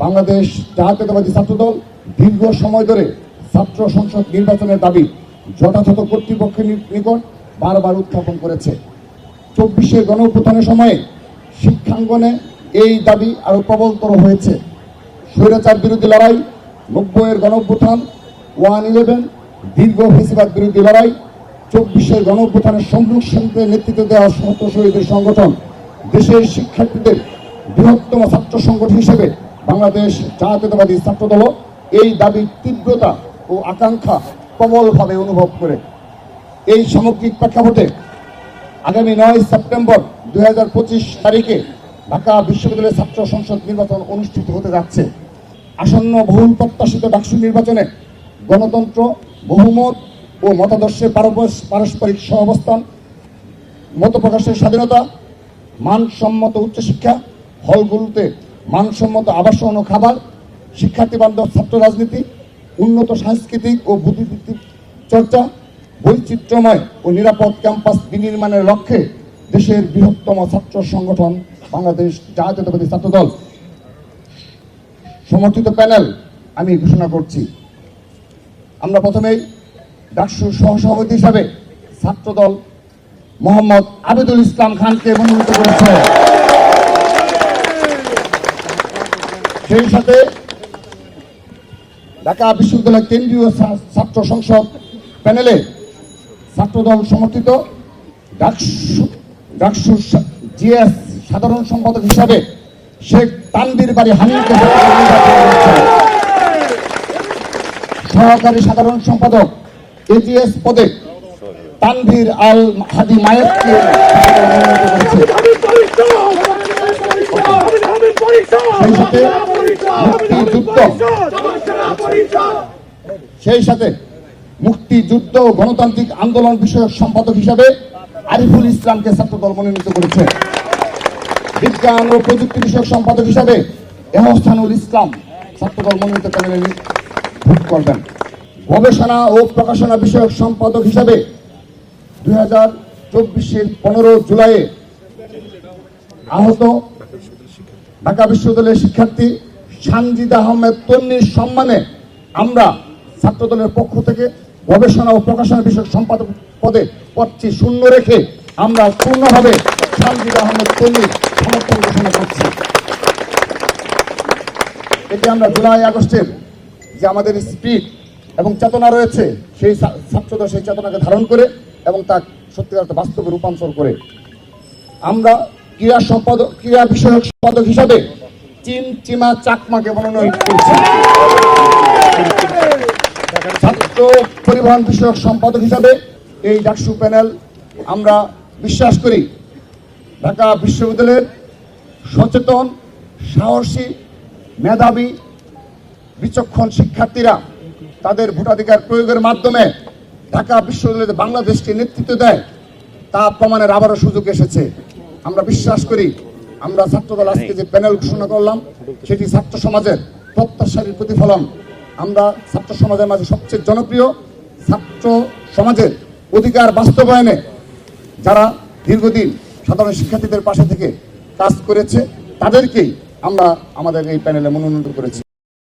বাংলাদেশ জাতীয়তাবাদী ছাত্রদল দীর্ঘ সময় ধরে ছাত্র সংসদ নির্বাচনের দাবি যথাযথ কর্তৃপক্ষের নিকট বারবার উত্থাপন করেছে। 24-এর গণঅভ্যুত্থানের সময়ে শিক্ষাঙ্গনে এই দাবি আরো প্রবলতর হয়েছে। স্বৈরাচার বিরোধী লড়াই, 90-এর গণঅভ্যুত্থান, 1/11, দীর্ঘ ফ্যাসিবাদ বিরোধী লড়াই, 24-এর গণঅভ্যুত্থানের সম্মুখে নেতৃত্ব দেওয়া ছাত্র শহীদের সংগঠন, দেশের শিক্ষার্থীদের বৃহত্তম ছাত্র সংগঠন হিসেবে বাংলাদেশ জাতীয়তাবাদী ছাত্রদল এই দাবির তীব্রতা ও আকাঙ্ক্ষা প্রবলভাবে অনুভব করে। এই সামগ্রিক প্রেক্ষাপটে আগামী 9 সেপ্টেম্বর 2025 তারিখে ঢাকা বিশ্ববিদ্যালয়ের ছাত্র সংসদ নির্বাচন অনুষ্ঠিত হতে যাচ্ছে। আসন্ন বহুল প্রত্যাশিত ডাকসু নির্বাচনে গণতন্ত্র, বহুমত ও মতাদর্শের পারস্পরিক সহাবস্থান, মত প্রকাশের স্বাধীনতা, মানসম্মত উচ্চশিক্ষা, হলগুলোতে মানসম্মত আবাসন ও খাবার, শিক্ষার্থী বান্ধব ছাত্র রাজনীতি, উন্নত সাংস্কৃতিক ও বুদ্ধিবৃত্তিক চর্চা, বৈচিত্র্যময় ও নিরাপদ ক্যাম্পাস বিনির্মাণের লক্ষ্যে দেশের বৃহত্তম ছাত্র সংগঠন বাংলাদেশ জাতীয়তাবাদী ছাত্রদল সমর্থিত প্যানেল আমি ঘোষণা করছি। আমরা প্রথমেই ডাকসুর সহসভাপতি হিসাবে ছাত্রদল মোহাম্মদ আবেদুল ইসলাম খানকে মনোনীত করেছে। সেই সাথে ঢাকা বিশ্ববিদ্যালয় কেন্দ্রীয় ছাত্র সংসদ প্যানেলে ছাত্রদল সমর্থিত ডাকসুর জিএস সাধারণ সম্পাদক হিসাবে শেখ তানভীর বাড়ি হানিফকে সহকারী সাধারণ সম্পাদক এজিএস পদে তানভীর আল হাদি মায়েতকে সেই সাথে মুক্তিযুদ্ধ ও গণতান্ত্রিক আন্দোলন বিষয়ক সম্পাদক হিসাবে আরিফুল ইসলামকে ছাত্রদল মনোনীত করেছে। বিজ্ঞান ও প্রযুক্তি বিষয়ক সম্পাদক হিসাবে এহসানুল ইসলাম ছাত্রদল মনোনীত প্যানেলে ভোট করবেন। গবেষণা ও প্রকাশনা বিষয়ক সম্পাদক হিসাবে 2024-এর 15 জুলাইয়ে আহত ঢাকা বিশ্ববিদ্যালয়ের শিক্ষার্থী সানজিদা আহমেদ তন্নির সম্মানে আমরা ছাত্রদলের পক্ষ থেকে গবেষণা ও প্রকাশনা বিষয়ক সম্পাদক পদে পদটি শূন্য রেখে আমরা পূর্ণভাবে সানজিদা আহমেদ তন্নির সমর্থন ঘোষণা করছি। এটি আমরা জুলাই আগস্টের যে আমাদের স্পিরিট এবং চেতনা রয়েছে সেই ছাত্রদল সেই চেতনাকে ধারণ করে এবং তা সত্যিকার বাস্তবে রূপান্তর করে আমরা ক্রীড়া বিষয়ক সম্পাদক হিসাবে চিমা চাকমাকে মনোনয়ন করছি। ছাত্র পরিবহন বিষয়ক সম্পাদক হিসাবে এই ডাকসু প্যানেল আমরা বিশ্বাস করি ঢাকা বিশ্ববিদ্যালয়ের সচেতন, সাহসী, মেধাবী, বিচক্ষণ শিক্ষার্থীরা তাদের ভোটাধিকার প্রয়োগের মাধ্যমে ঢাকা বিশ্ববিদ্যালয়ে বাংলাদেশকে নেতৃত্ব দেয় তা প্রমাণের আবারও সুযোগ এসেছে। আমরা বিশ্বাস করি আমরা ছাত্রদল আজকে যে প্যানেল ঘোষণা করলাম সেটি ছাত্র সমাজের প্রত্যাশার প্রতিফলন। আমরা ছাত্র সমাজের মাঝে সবচেয়ে জনপ্রিয়, ছাত্র সমাজের অধিকার বাস্তবায়নে যারা দীর্ঘদিন সাধারণ শিক্ষার্থীদের পাশে থেকে কাজ করেছে তাদেরকেই আমরা আমাদের এই প্যানেলে মনোনীত করেছি।